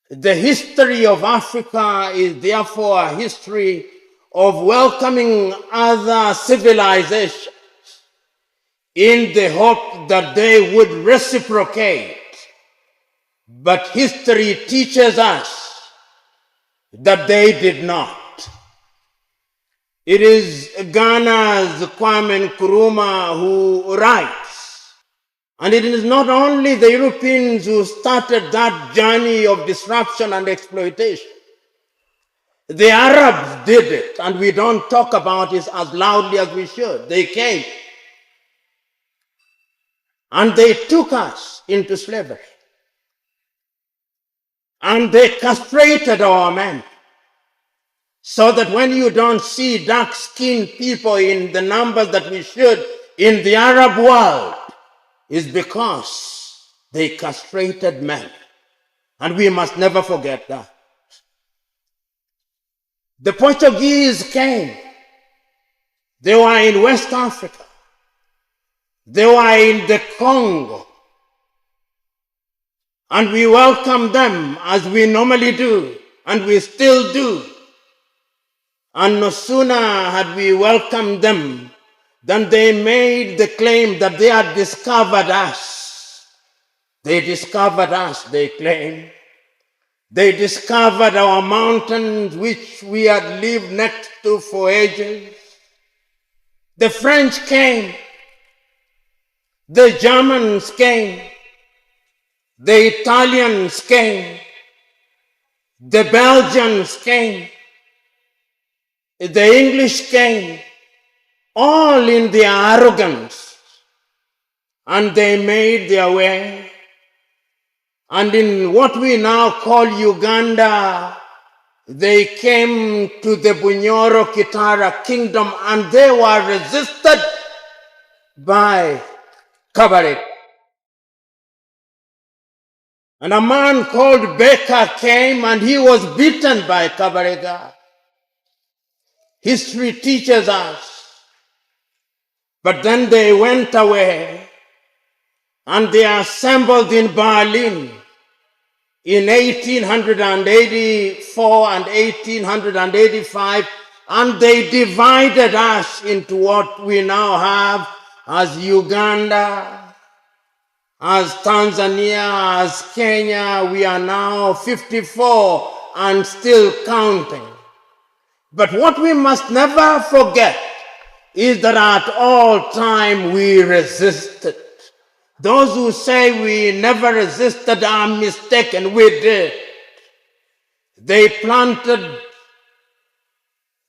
The history of Africa is therefore a history of welcoming other civilizations in the hope that they would reciprocate. But history teaches us that they did not. It is Ghana's Kwame Nkrumah who writes, and it is not only the Europeans who started that journey of disruption and exploitation. The Arabs did it, and we don't talk about it as loudly as we should. They came, and they took us into slavery. And they castrated our men, so that when you don't see dark-skinned people in the numbers that we should in the Arab world, is because they castrated men. And we must never forget that. The Portuguese came. They were in West Africa. They were in the Congo. And we welcomed them as we normally do, and we still do. And no sooner had we welcomed them than they made the claim that they had discovered us. They discovered us, they claim. They discovered our mountains which we had lived next to for ages. The French came. The Germans came. The Italians came. The Belgians came. The English came. All in their arrogance. And they made their way. And in what we now call Uganda, they came to the Bunyoro Kitara kingdom, and they were resisted by Kabarega. And a man called Baker came, and he was beaten by Kabarega. History teaches us. But then they went away, and they assembled in Berlin in 1884 and 1885, and they divided us into what we now have as Uganda, as Tanzania, as Kenya. We are now 54 and still counting. But what we must never forget is that at all time we resisted. Those who say we never resisted are mistaken. We did. They planted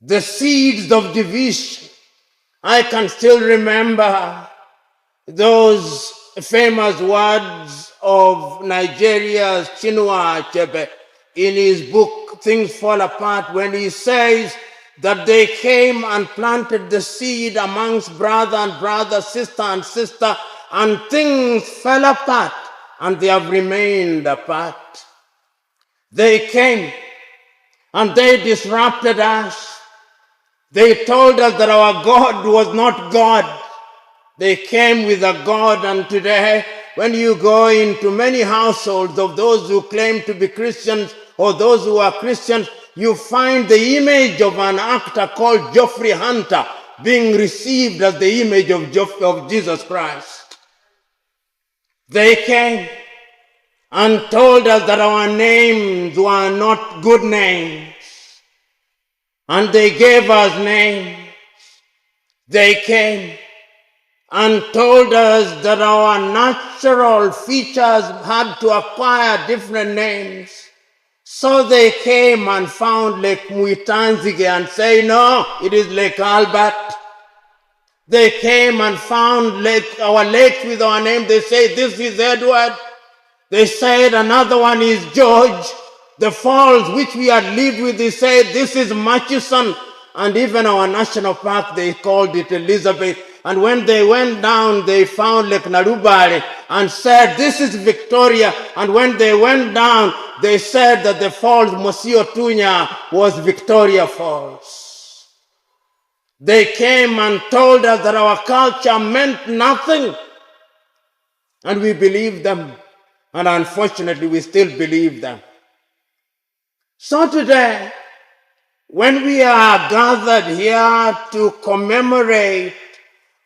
the seeds of division. I can still remember those famous words of Nigeria's Chinua Achebe in his book, Things Fall Apart, when he says that they came and planted the seed amongst brother and brother, sister and sister, and things fell apart, and they have remained apart. They came, and they disrupted us. They told us that our God was not God. They came with a God, and today, when you go into many households of those who claim to be Christians or those who are Christians, you find the image of an actor called Geoffrey Hunter being received as the image of Jesus Christ. They came and told us that our names were not good names. And they gave us names. They came and told us that our natural features had to acquire different names. So they came and found Lake Muitanzige and say, no, it is Lake Albert. They came and found our lakes with our name. They say, this is Edward. They said another one is George. The falls which we had lived with, they said, this is Murchison. And even our national park, they called it Elizabeth. And when they went down, they found Lake Narubare and said, this is Victoria. And when they went down, they said that the falls, Mosio Tunya, was Victoria Falls. They came and told us that our culture meant nothing. And we believed them. And unfortunately, we still believe them. So today, when we are gathered here to commemorate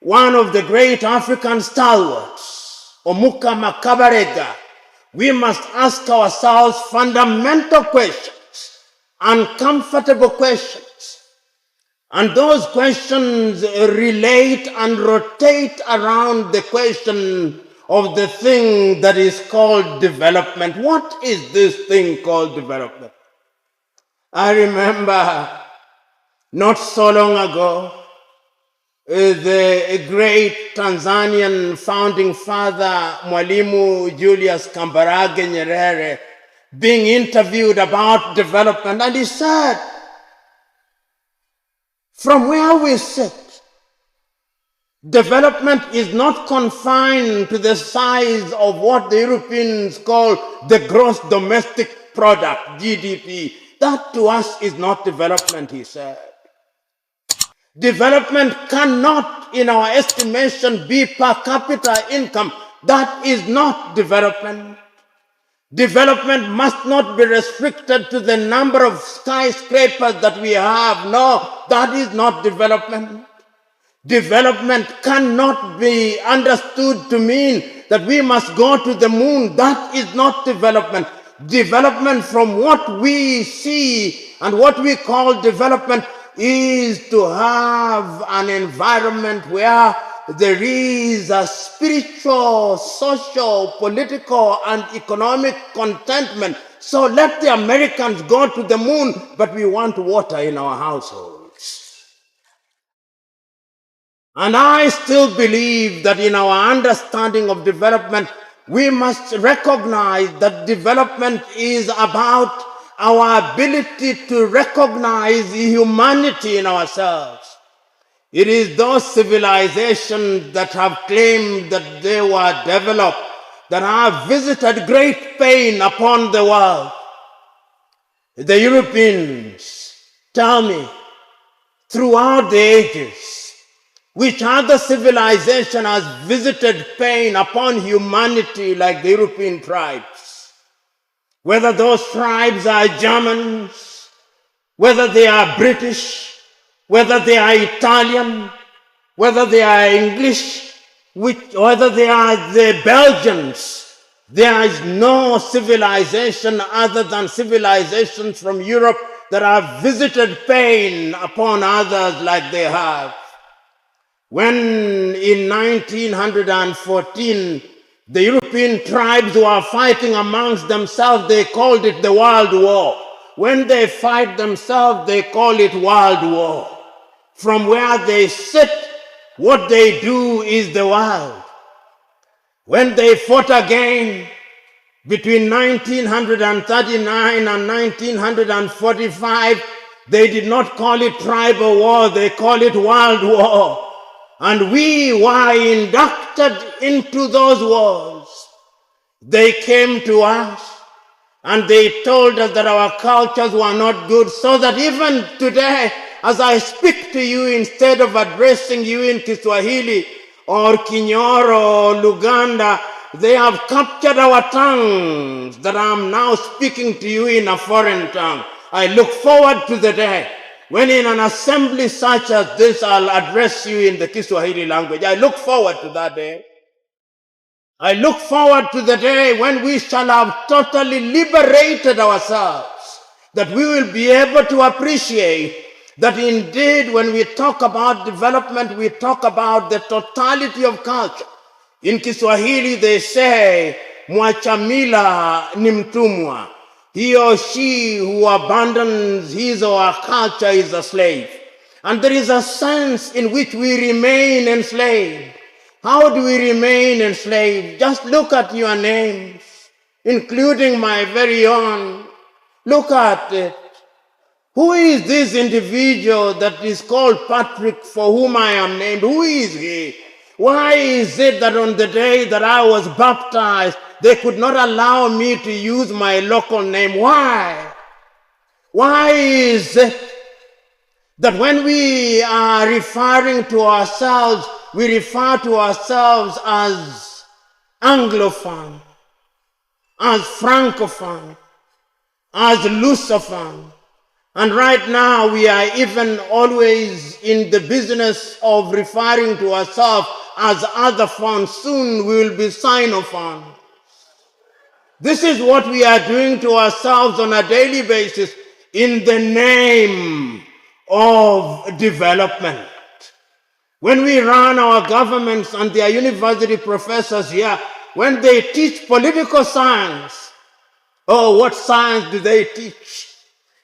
one of the great African stalwarts, Omuka Makabarega, we must ask ourselves fundamental questions, uncomfortable questions. And those questions relate and rotate around the question of the thing that is called development. What is this thing called development? I remember not so long ago, the great Tanzanian founding father, Mwalimu Julius Kambarage Nyerere, being interviewed about development, and he said, from where we sit, development is not confined to the size of what the Europeans call the gross domestic product, GDP. That to us is not development, he said. Development cannot, in our estimation, be per capita income. That is not development. Development must not be restricted to the number of skyscrapers that we have. No, that is not development. Development cannot be understood to mean that we must go to the moon. That is not development. Development, from what we see and what we call development, is to have an environment where there is a spiritual, social, political, and economic contentment. So let the Americans go to the moon, but we want water in our households. And I still believe that in our understanding of development, we must recognize that development is about our ability to recognize humanity in ourselves. It is those civilizations that have claimed that they were developed that have visited great pain upon the world. The Europeans, tell me, throughout the ages, which other civilization has visited pain upon humanity like the European tribes? Whether those tribes are Germans, whether they are British, whether they are Italian, whether they are English, whether they are the Belgians, there is no civilization other than civilizations from Europe that have visited pain upon others like they have. When in 1914, the European tribes were fighting amongst themselves, they called it the World War. When they fight themselves, they call it World War. From where they sit, what they do is the world. When they fought again between 1939 and 1945, they did not call it tribal war, they call it World War. And we were inducted into those wars. They came to us and they told us that our cultures were not good, so that even today, as I speak to you, instead of addressing you in Kiswahili or Kinyoro or Luganda, they have captured our tongues that I am now speaking to you in a foreign tongue. I look forward to the day when in an assembly such as this, I'll address you in the Kiswahili language. I look forward to that day. I look forward to the day when we shall have totally liberated ourselves, that we will be able to appreciate that indeed when we talk about development, we talk about the totality of culture. In Kiswahili they say, mwachamila ni mtumwa. He or she who abandons his or her culture is a slave. And there is a sense in which we remain enslaved. How do we remain enslaved? Just look at your names, including my very own. Look at it. Who is this individual that is called Patrick, for whom I am named? Who is he? Why is it that on the day that I was baptized, they could not allow me to use my local name? Why? Why is it that when we are referring to ourselves, we refer to ourselves as Anglophone, as Francophone, as Lucifer. And right now we are even always in the business of referring to ourselves as other font. Soon we will be Sinophon. This is what we are doing to ourselves on a daily basis in the name of development. When we run our governments and their university professors here, when they teach political science, oh, what science do they teach?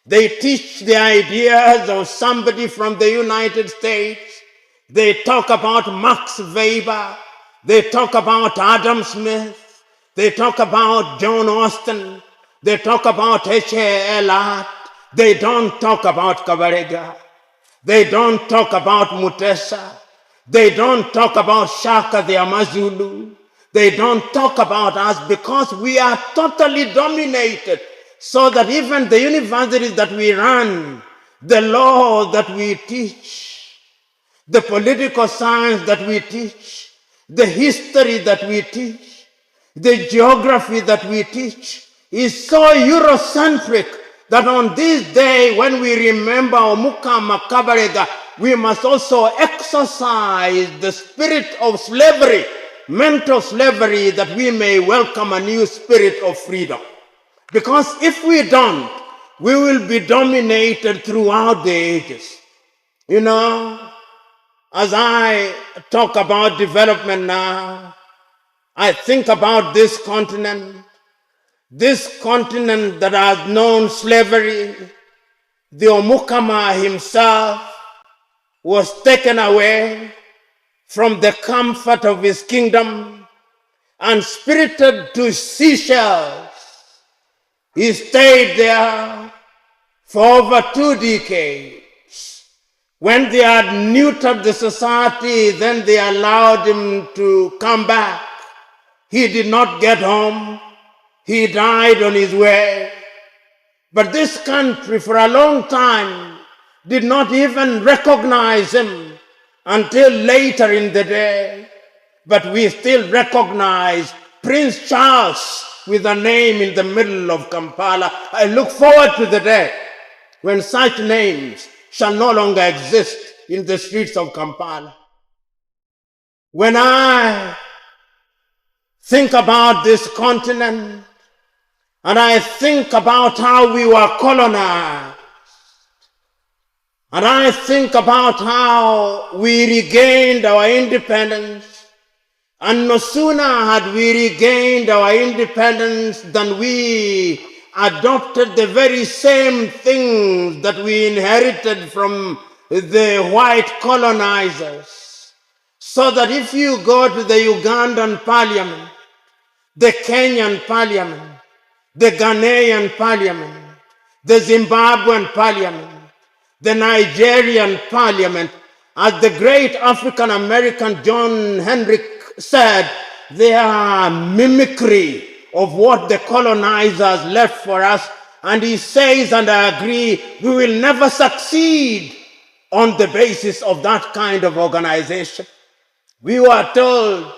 They teach the ideas of somebody from the United States. They talk about Max Weber. They talk about Adam Smith. They talk about John Austin. They talk about H.A. Elliott. They don't talk about Kabarega. They don't talk about Mutesa. They don't talk about Shaka the Amazulu. They don't talk about us because we are totally dominated, so that even the universities that we run, the law that we teach, the political science that we teach, the history that we teach, the geography that we teach is so Eurocentric that on this day when we remember Omuka Makabarega, we must also exercise the spirit of slavery, mental slavery, that we may welcome a new spirit of freedom. Because if we don't, we will be dominated throughout the ages. You know, as I talk about development now, I think about this continent that has known slavery. The Omukama himself was taken away from the comfort of his kingdom and spirited to Seychelles. He stayed there for over 2 decades. When they had neutered the society, then they allowed him to come back. He did not get home. He died on his way. But this country for a long time did not even recognize him until later in the day. But we still recognize Prince Charles with a name in the middle of Kampala. I look forward to the day when such names shall no longer exist in the streets of Kampala. When I think about this continent, and I think about how we were colonized, and I think about how we regained our independence, and no sooner had we regained our independence than we adopted the very same things that we inherited from the white colonizers. So that if you go to the Ugandan parliament, the Kenyan parliament, the Ghanaian parliament, the Zimbabwean parliament, the Nigerian parliament, as the great African American John Henrik said, they are mimicry of what the colonizers left for us. And he says, and I agree, we will never succeed on the basis of that kind of organization. We were told,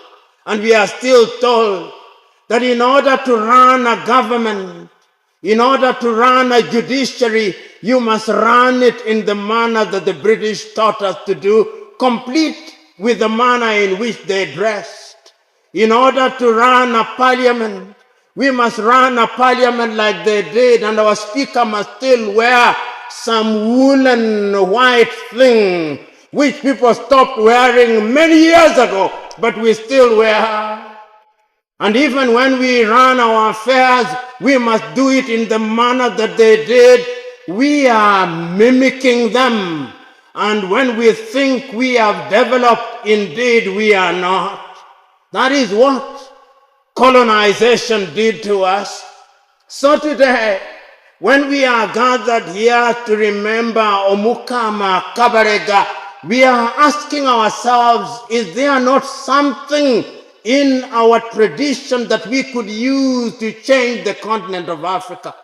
and we are still told, that in order to run a government, in order to run a judiciary, you must run it in the manner that the British taught us to do, complete with the manner in which they dressed. In order to run a parliament, we must run a parliament like they did, and our speaker must still wear some woolen white thing, which people stopped wearing many years ago, but we still wear. And even when we run our affairs, we must do it in the manner that they did. We are mimicking them. And when we think we have developed, indeed we are not. That is what colonization did to us. So today, when we are gathered here to remember Omukama Kabarega, we are asking ourselves, is there not something in our tradition that we could use to change the continent of Africa?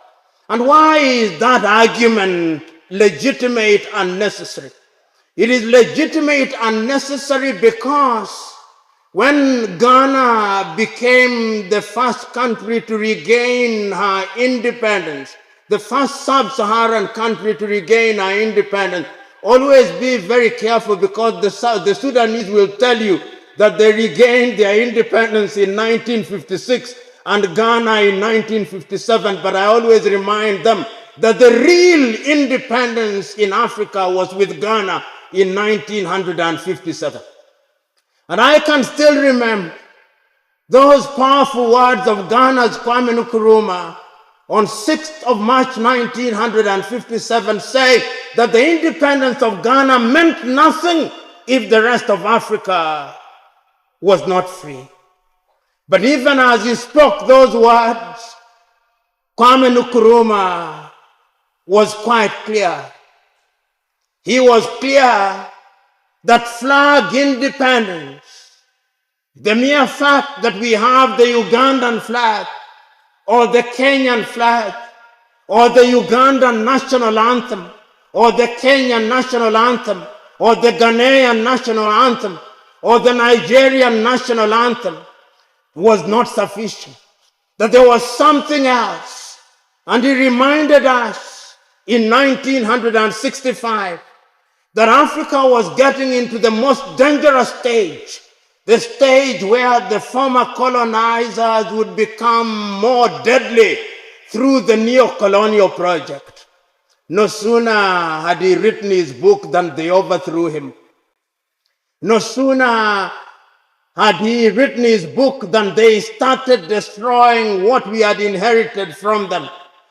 And why is that argument legitimate and necessary? It is legitimate and necessary because when Ghana became the first country to regain her independence the first sub-Saharan country to regain our independence. Always be very careful, because the Sudanese will tell you that they regained their independence in 1956 and Ghana in 1957, but I always remind them that the real independence in Africa was with Ghana in 1957. And I can still remember those powerful words of Ghana's Kwame Nkrumah on 6th of March 1957, say that the independence of Ghana meant nothing if the rest of Africa was not free. But even as he spoke those words, Kwame Nkrumah was quite clear. He was clear that flag independence, the mere fact that we have the Ugandan flag, or the Kenyan flag, or the Ugandan national anthem, or the Kenyan national anthem, or the Ghanaian national anthem, or the Nigerian national anthem, was not sufficient. That there was something else. And he reminded us in 1965 that Africa was getting into the most dangerous stage, the stage where the former colonizers would become more deadly through the Neocolonial project. No sooner had he written his book than they overthrew him. No sooner had he written his book than they started destroying what we had inherited from them.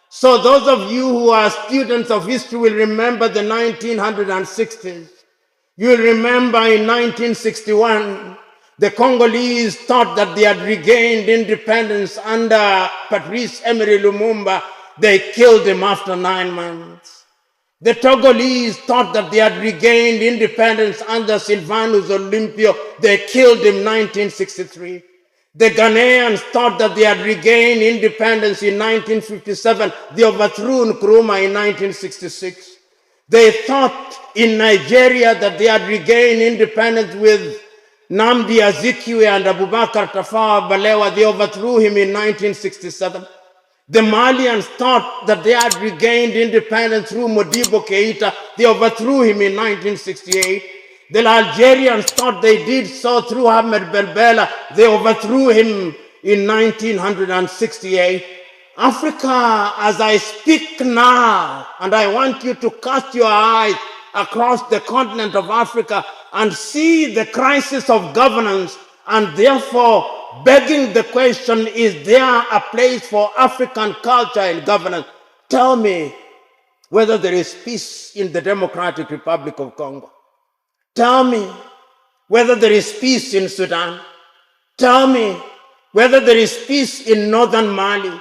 So those of you who are students of history will remember the 1960s. You will remember in 1961, the Congolese thought that they had regained independence under Patrice Emery Lumumba. They killed him after 9 months. The Togolese thought that they had regained independence under Sylvanus Olympio. They killed him in 1963. The Ghanaians thought that they had regained independence in 1957. They overthrew Nkrumah in 1966. They thought in Nigeria that they had regained independence with Nnamdi Azikiwe and Abubakar Tafawa Balewa. They overthrew him in 1967. The Malians thought that they had regained independence through Modibo Keita. They overthrew him in 1968. The Algerians thought they did so through Ahmed Belbela. They overthrew him in 1968. Africa, as I speak now, and I want you to cast your eyes across the continent of Africa and see the crisis of governance, and therefore begging the question, is there a place for African culture and governance? Tell me whether there is peace in the Democratic Republic of Congo. Tell me whether there is peace in Sudan. Tell me whether there is peace in northern Mali.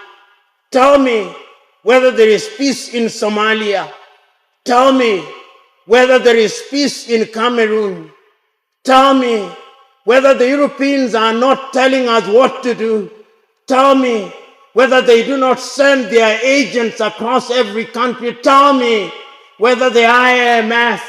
Tell me whether there is peace in Somalia. Tell me whether there is peace in Cameroon. Tell me whether the Europeans are not telling us what to do. Tell me whether they do not send their agents across every country. Tell me whether the IMF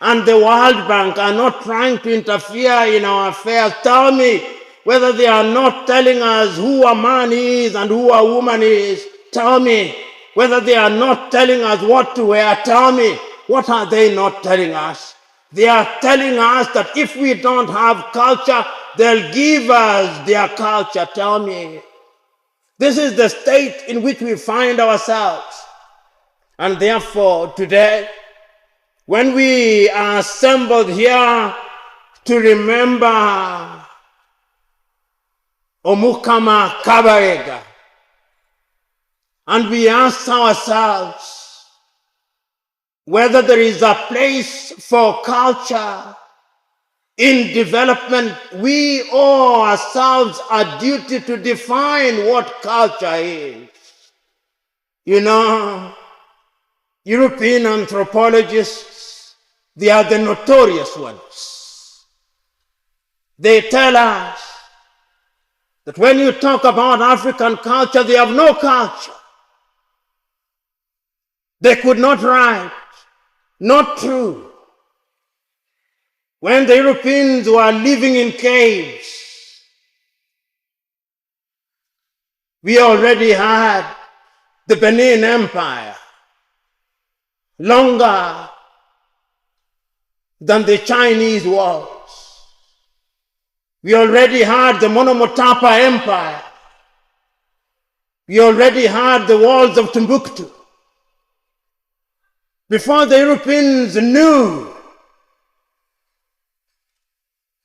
and the World Bank are not trying to interfere in our affairs. Tell me whether they are not telling us who a man is and who a woman is. Tell me whether they are not telling us what to wear. Tell me, what are they not telling us? They are telling us that if we don't have culture, they'll give us their culture. Tell me. This is the state in which we find ourselves. And therefore, today, when we are assembled here to remember Omukama Kabarega, and we ask ourselves whether there is a place for culture in development, we owe ourselves a duty to define what culture is. You know, European anthropologists, they are the notorious ones. They tell us that when you talk about African culture, they have no culture. They could not write. Not true. When the Europeans were living in caves, we already had the Benin Empire, longer than the Chinese wars. We already had the Monomotapa Empire. We already had the walls of Timbuktu. Before the Europeans knew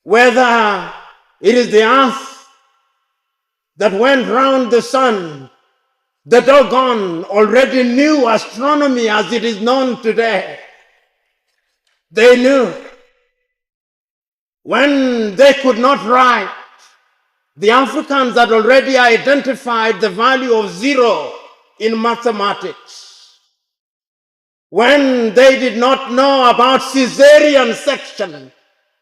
whether it is the earth that went round the sun, the Dogon already knew astronomy as it is known today. They knew. When they could not write, the Africans had already identified the value of zero in mathematics. When they did not know about Caesarean section,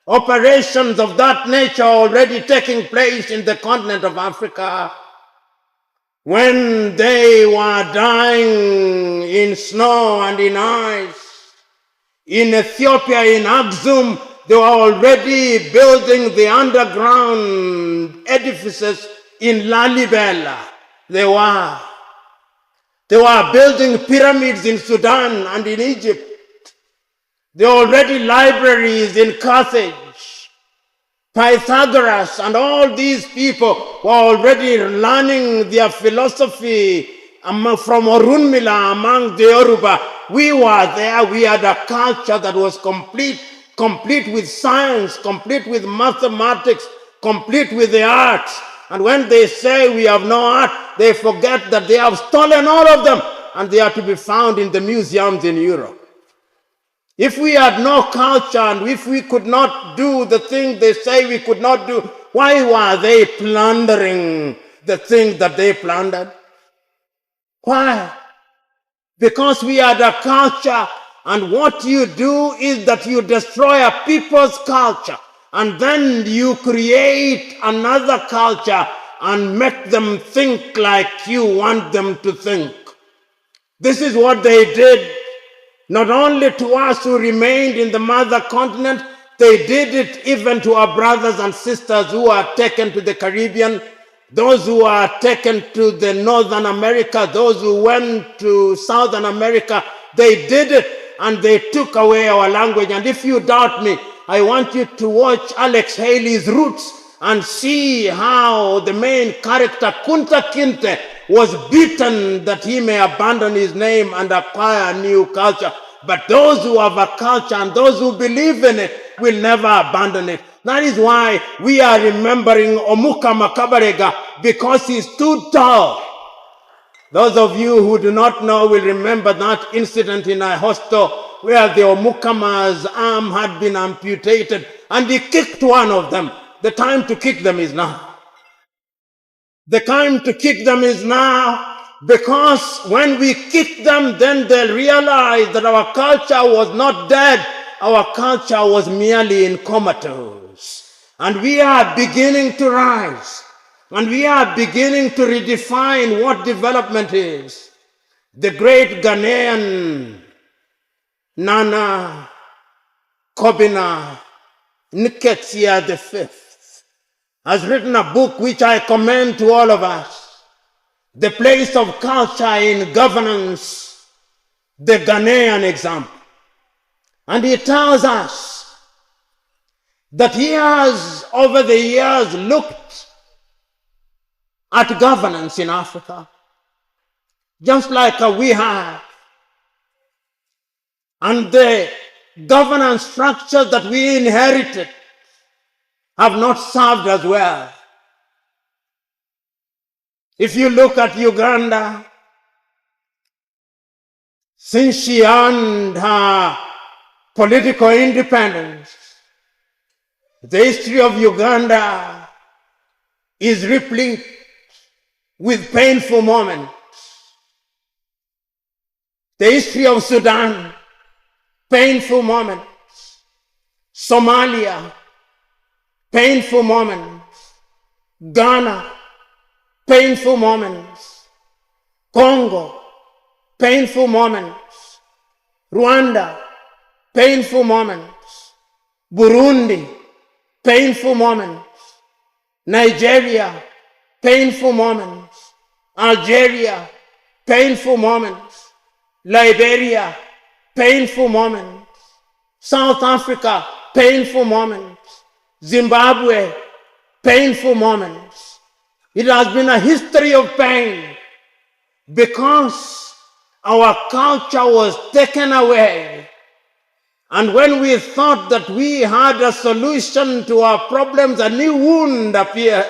operations of that nature already taking place in the continent of Africa. When they were dying in snow and in ice, in Ethiopia, in Axum, they were already building the underground edifices in Lalibela. They were building pyramids in Sudan and in Egypt. There were already libraries in Carthage. Pythagoras and all these people were already learning their philosophy from Orunmila among the Yoruba. We were there. We had a culture that was complete with science, complete with mathematics, complete with the arts. And when they say we have no art, they forget that they have stolen all of them and they are to be found in the museums in Europe. If we had no culture and if we could not do the thing they say we could not do, why were they plundering the things that they plundered? Why? Because we had a culture, and what you do is that you destroy a people's culture and then you create another culture and make them think like you want them to think. This is what they did. Not only to us who remained in the mother continent, they did it even to our brothers and sisters who are taken to the Caribbean, those who are taken to the Northern America, those who went to Southern America. They did it and they took away our language. And if you doubt me, I want you to watch Alex Haley's Roots and see how the main character, Kunta Kinte, was beaten that he may abandon his name and acquire a new culture. But those who have a culture and those who believe in it will never abandon it. That is why we are remembering Omuka Makabarega, because he stood tall. Those of you who do not know will remember that incident in Ahosto where the Omukama's arm had been amputated and he kicked one of them. The time to kick them is now. The time to kick them is now, because when we kick them, then they'll realize that our culture was not dead. Our culture was merely in comatose. And we are beginning to rise. And we are beginning to redefine what development is. The great Ghanaian Nana Kobina Nketiah V has written a book which I commend to all of us, The Place of Culture in Governance, the Ghanaian Example. And he tells us that he has, over the years, looked at governance in Africa, just like we have. And the governance structures that we inherited have not served us well. If you look at Uganda, since she earned her political independence, the history of Uganda is replete with painful moments. The history of Sudan, painful moments. Somalia, painful moments. Ghana, painful moments. Congo, painful moments. Rwanda, painful moments. Burundi, painful moments. Nigeria, painful moments. Algeria, painful moments. Liberia, painful moments. South Africa, painful moments. Zimbabwe, painful moments. It has been a history of pain because our culture was taken away. And when we thought that we had a solution to our problems, a new wound appeared.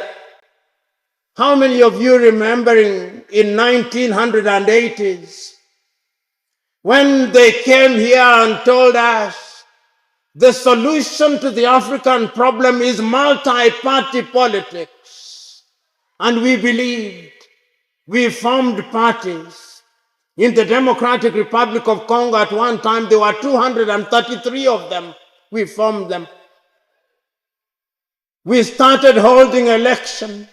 How many of you remembering in 1980s when they came here and told us the solution to the African problem is multi-party politics? And we believed. We formed parties. In the Democratic Republic of Congo at one time, there were 233 of them. We formed them. We started holding elections.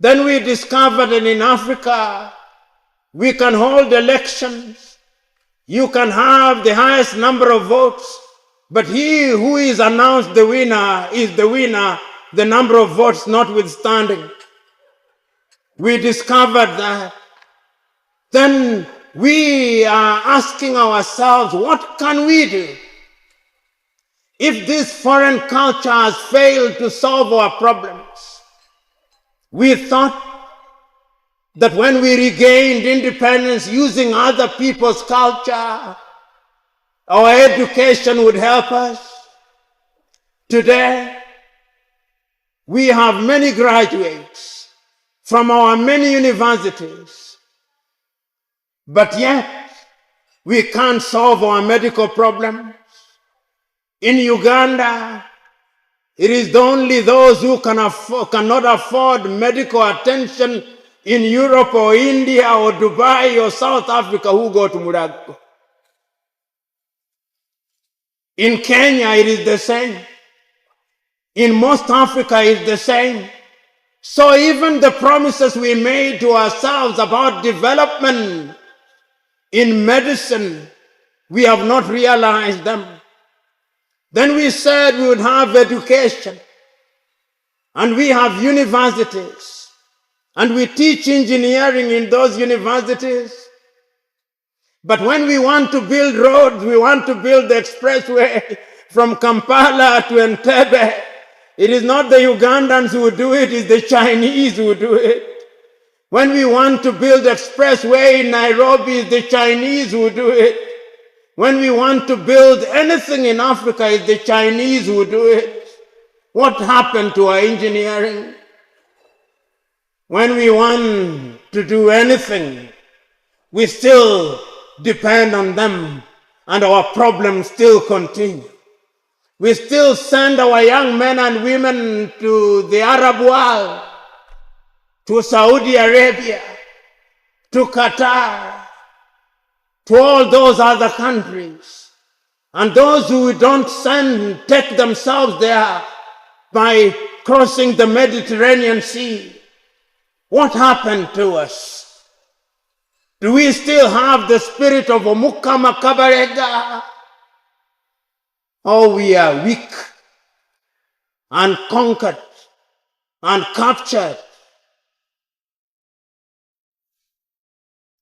Then we discovered that in Africa, we can hold elections. You can have the highest number of votes, but he who is announced the winner is the winner, the number of votes notwithstanding. We discovered that. Then we are asking ourselves, what can we do? If this foreign culture has failed to solve our problems, we thought that when we regained independence using other people's culture, our education would help us. Today, we have many graduates from our many universities, but yet we can't solve our medical problems. In Uganda, it is only those who cannot afford medical attention in Europe or India or Dubai or South Africa who go to Murago. In Kenya, it is the same. In most Africa, it's the same. So even the promises we made to ourselves about development in medicine, we have not realized them. Then we said we would have education, and we have universities, and we teach engineering in those universities. But when we want to build roads, we want to build the expressway from Kampala to Entebbe, it is not the Ugandans who do it, it's the Chinese who do it. When we want to build expressway in Nairobi, it's the Chinese who do it. When we want to build anything in Africa, it's the Chinese who do it. What happened to our engineering? When we want to do anything, we still depend on them, and our problems still continue. We still send our young men and women to the Arab world, to Saudi Arabia, to Qatar, to all those other countries. And those who don't send take themselves there by crossing the Mediterranean Sea. What happened to us? Do we still have the spirit of Omukama Kabarega? Or we are weak and conquered and captured?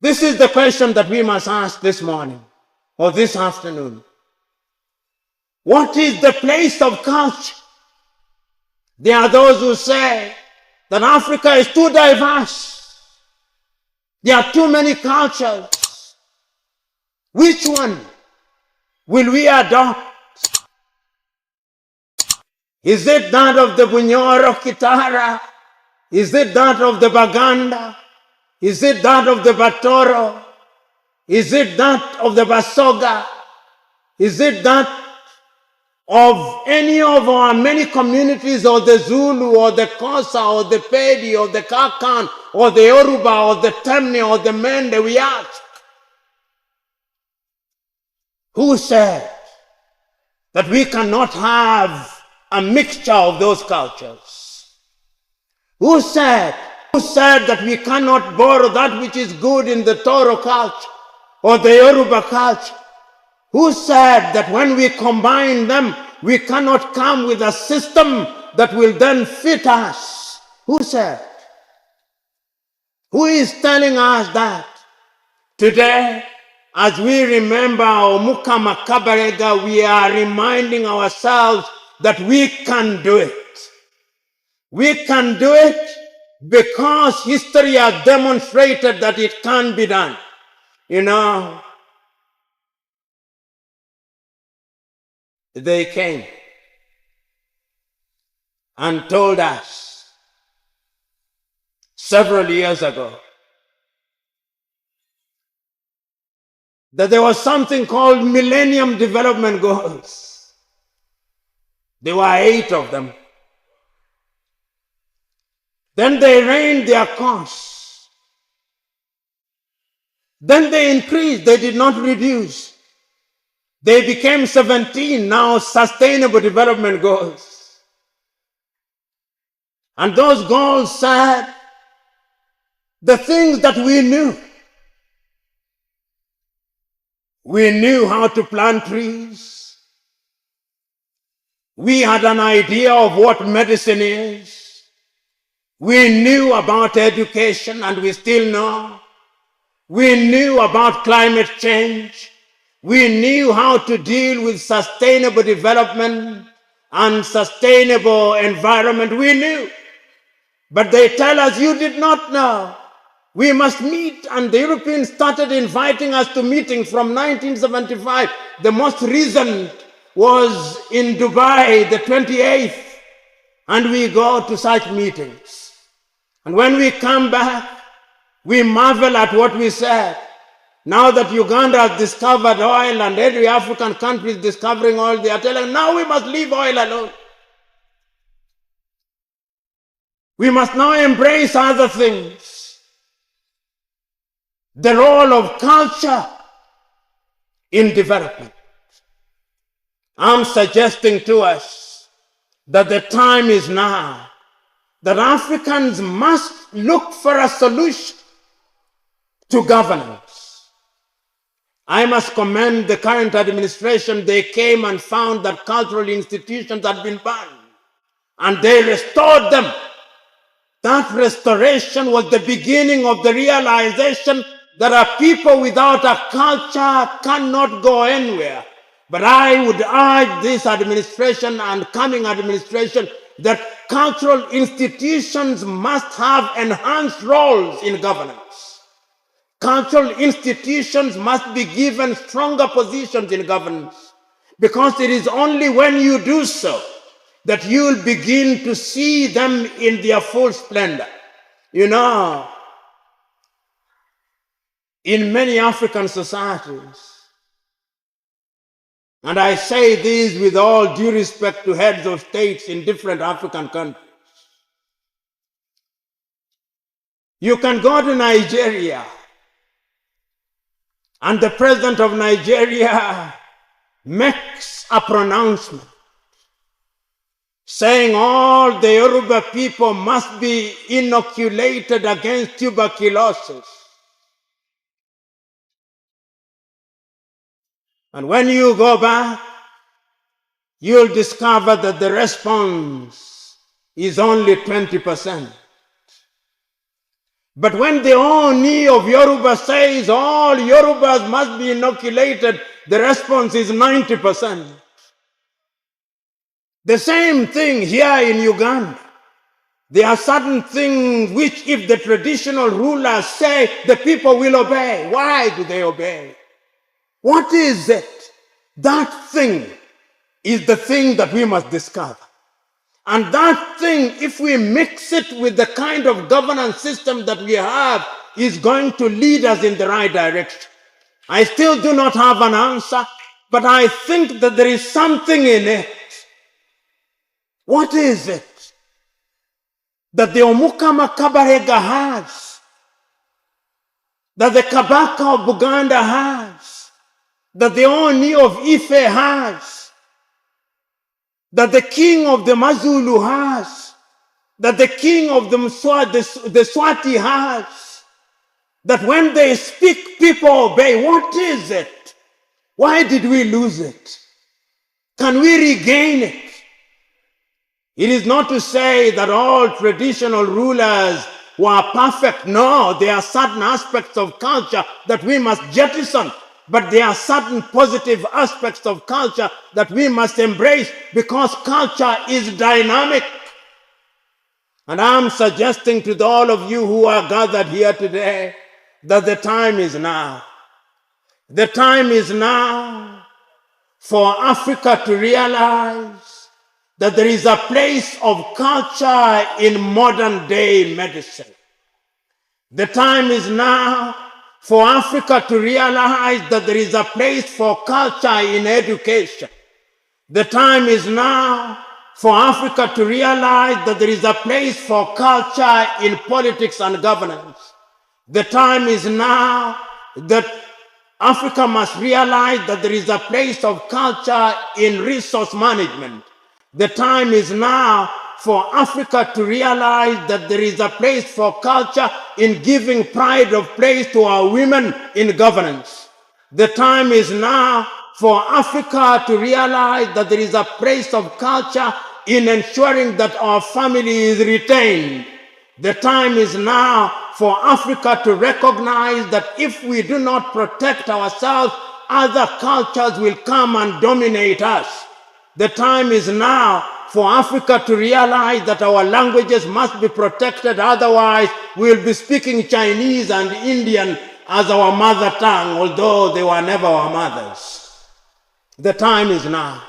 This is the question that we must ask this morning or this afternoon. What is the place of culture? There are those who say that Africa is too diverse. There are too many cultures. Which one will we adopt? Is it that of the Bunyoro Kitara? Is it that of the Baganda? Is it that of the Batoro? Is it that of the Basoga? Is it that of any of our many communities, or the Zulu, or the Xhosa, or the Pedi, or the Kakan, or the Yoruba, or the Temne, or the Mende? We ask. Who said that we cannot have a mixture of those cultures? Who said that we cannot borrow that which is good in the Toro culture or the Yoruba culture? Who said that when we combine them, we cannot come with a system that will then fit us? Who said? Who is telling us that? Today, as we remember Omuka Makabarega, we are reminding ourselves that we can do it. We can do it because history has demonstrated that it can be done. You know, they came and told us several years ago that there was something called Millennium Development Goals. There were 8 of them. Then they rained their course. Then they increased, they did not reduce. They became 17 now Sustainable Development Goals. And those goals said the things that we knew. We knew how to plant trees. We had an idea of what medicine is. We knew about education, and we still know. We knew about climate change. We knew how to deal with sustainable development and sustainable environment. We knew. But they tell us, you did not know. We must meet, and the Europeans started inviting us to meetings from 1975. The most recent was in Dubai, the 28th, and we go to such meetings. And when we come back, we marvel at what we said. Now that Uganda has discovered oil and every African country is discovering oil, they are telling, now we must leave oil alone. We must now embrace other things. The role of culture in development. I'm suggesting to us that the time is now that Africans must look for a solution to governance. I must commend the current administration. They came and found that cultural institutions had been banned, and they restored them. That restoration was the beginning of the realization that a people without a culture cannot go anywhere. But I would urge this administration and coming administration that cultural institutions must have enhanced roles in governance. Cultural institutions must be given stronger positions in governance, because it is only when you do so that you will begin to see them in their full splendor. You know, in many African societies, and I say this with all due respect to heads of states in different African countries, you can go to Nigeria, and the president of Nigeria makes a pronouncement saying all the Yoruba people must be inoculated against tuberculosis. And when you go back, you'll discover that the response is only 20%. But when the Oni of Yoruba says all Yorubas must be inoculated, the response is 90%. The same thing here in Uganda. There are certain things which if the traditional rulers say, the people will obey. Why do they obey? What is it? That thing is the thing that we must discover. And that thing, if we mix it with the kind of governance system that we have, is going to lead us in the right direction. I still do not have an answer, but I think that there is something in it. What is it that the Omukama Kabarega has, that the Kabaka of Buganda has, that the Oni of Ife has, that the king of the Mazulu has, that the king of the Swati has, that when they speak, people obey? What is it? Why did we lose it? Can we regain it? It is not to say that all traditional rulers were perfect. No, there are certain aspects of culture that we must jettison. But there are certain positive aspects of culture that we must embrace because culture is dynamic. And I'm suggesting to all of you who are gathered here today that the time is now. The time is now for Africa to realize that there is a place of culture in modern day medicine. The time is now for Africa to realize that there is a place for culture in education. The time is now for Africa to realize that there is a place for culture in politics and governance. The time is now that Africa must realize that there is a place of culture in resource management. The time is now for Africa to realize that there is a place for culture in giving pride of place to our women in governance. The time is now for Africa to realize that there is a place of culture in ensuring that our family is retained. The time is now for Africa to recognize that if we do not protect ourselves, other cultures will come and dominate us. The time is now for Africa to realize that our languages must be protected, otherwise we'll be speaking Chinese and Indian as our mother tongue, although they were never our mothers. The time is now.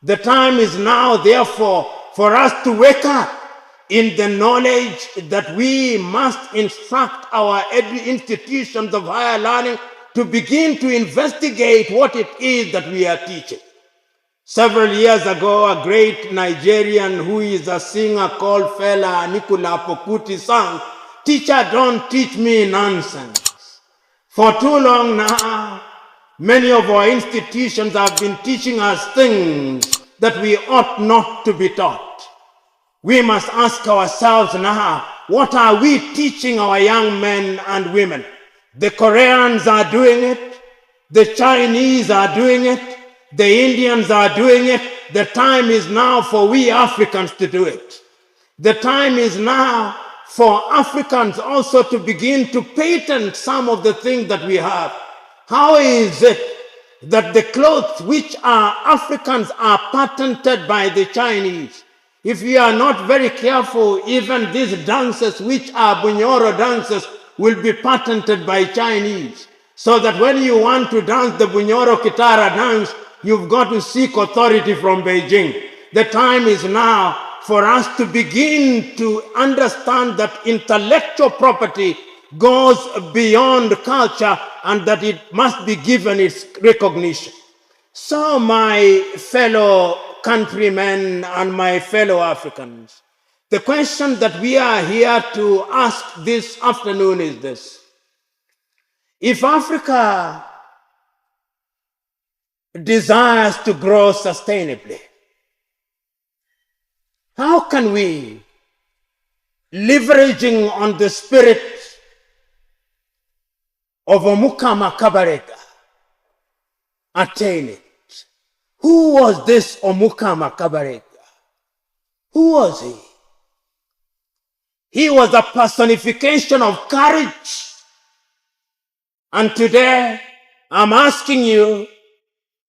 The time is now, therefore, for us to wake up in the knowledge that we must instruct our institutions of higher learning to begin to investigate what it is that we are teaching. Several years ago, a great Nigerian who is a singer called Fela Nicola Pokuti sang, "Teacher, don't teach me nonsense." For too long now, many of our institutions have been teaching us things that we ought not to be taught. We must ask ourselves now, what are we teaching our young men and women? The Koreans are doing it. The Chinese are doing it. The Indians are doing it. The time is now for we Africans to do it. The time is now for Africans also to begin to patent some of the things that we have. How is it that the clothes which are Africans are patented by the Chinese? If we are not very careful, even these dances which are Bunyoro dances will be patented by Chinese. So that when you want to dance the Bunyoro Kitara dance, you've got to seek authority from Beijing. The time is now for us to begin to understand that intellectual property goes beyond culture and that it must be given its recognition. So my fellow countrymen and my fellow Africans, the question that we are here to ask this afternoon is this. If Africa desires to grow sustainably, how can we, leveraging on the spirit of Omukama Kabarega, attain it? Who was this Omukama Kabarega? Who was he? He was a personification of courage. And today, I'm asking you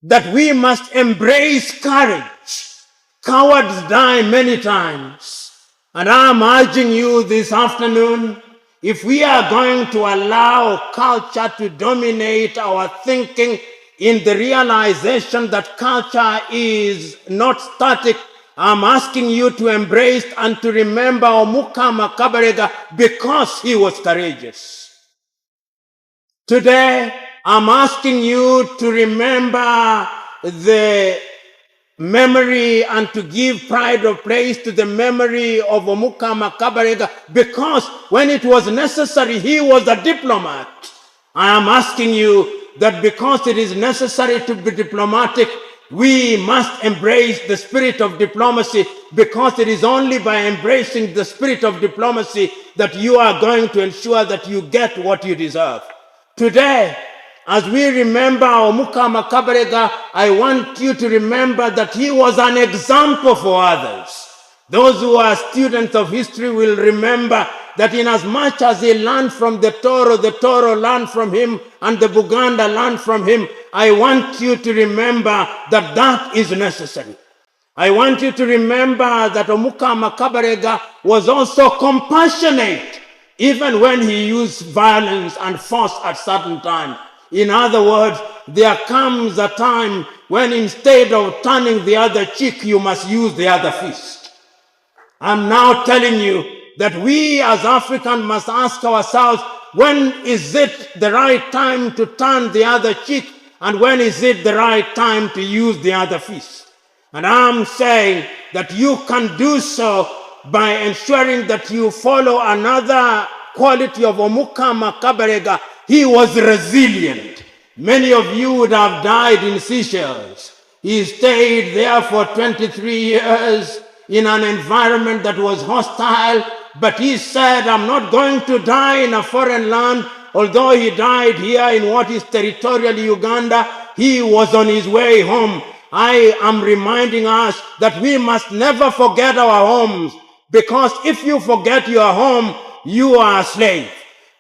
that we must embrace courage. Cowards die many times. And I'm urging you this afternoon, if we are going to allow culture to dominate our thinking in the realization that culture is not static, I'm asking you to embrace and to remember Omukama Kabarega because he was courageous. Today, I'm asking you to remember the memory and to give pride of place to the memory of Omukama Kabarega because when it was necessary, he was a diplomat. I am asking you that because it is necessary to be diplomatic, we must embrace the spirit of diplomacy because it is only by embracing the spirit of diplomacy that you are going to ensure that you get what you deserve. Today, as we remember Omukama Kabarega, I want you to remember that he was an example for others. Those who are students of history will remember that inasmuch as he learned from the Toro learned from him, and the Buganda learned from him, I want you to remember that that is necessary. I want you to remember that Omukama Kabarega was also compassionate, even when he used violence and force at certain times. In other words, there comes a time when instead of turning the other cheek, you must use the other fist. I'm now telling you that we as Africans must ask ourselves, when is it the right time to turn the other cheek, and when is it the right time to use the other fist? And I'm saying that you can do so by ensuring that you follow another quality of Omukama Kabarega. He was resilient. Many of you would have died in Seychelles. He stayed there for 23 years in an environment that was hostile, but he said, I'm not going to die in a foreign land. Although he died here in what is territorial Uganda, he was on his way home. I am reminding us that we must never forget our homes, because if you forget your home, you are a slave.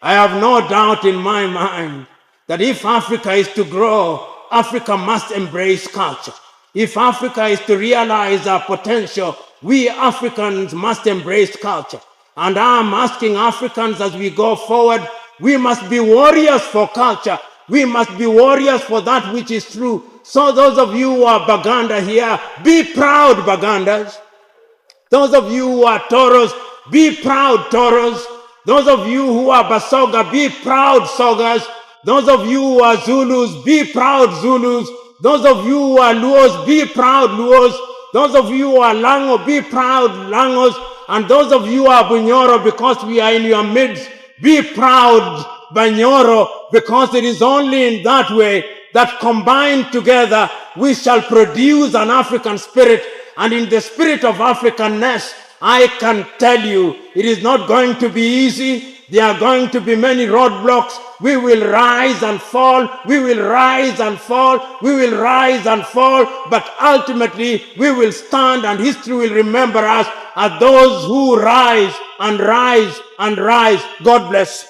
I have no doubt in my mind that if Africa is to grow, Africa must embrace culture. If Africa is to realize our potential, we Africans must embrace culture. And I'm asking Africans as we go forward, we must be warriors for culture. We must be warriors for that which is true. So those of you who are Baganda here, be proud Bagandas. Those of you who are Toros, be proud Toros. Those of you who are Basoga, be proud Sogas. Those of you who are Zulus, be proud Zulus. Those of you who are Luos, be proud Luos. Those of you who are Lango, be proud Langos. And those of you who are Bunyoro, because we are in your midst, be proud Banyoro, because it is only in that way that combined together we shall produce an African spirit. And in the spirit of Africanness, I can tell you, it is not going to be easy. There are going to be many roadblocks. We will rise and fall. We will rise and fall. We will rise and fall. But ultimately, we will stand, and history will remember us as those who rise and rise and rise. God bless.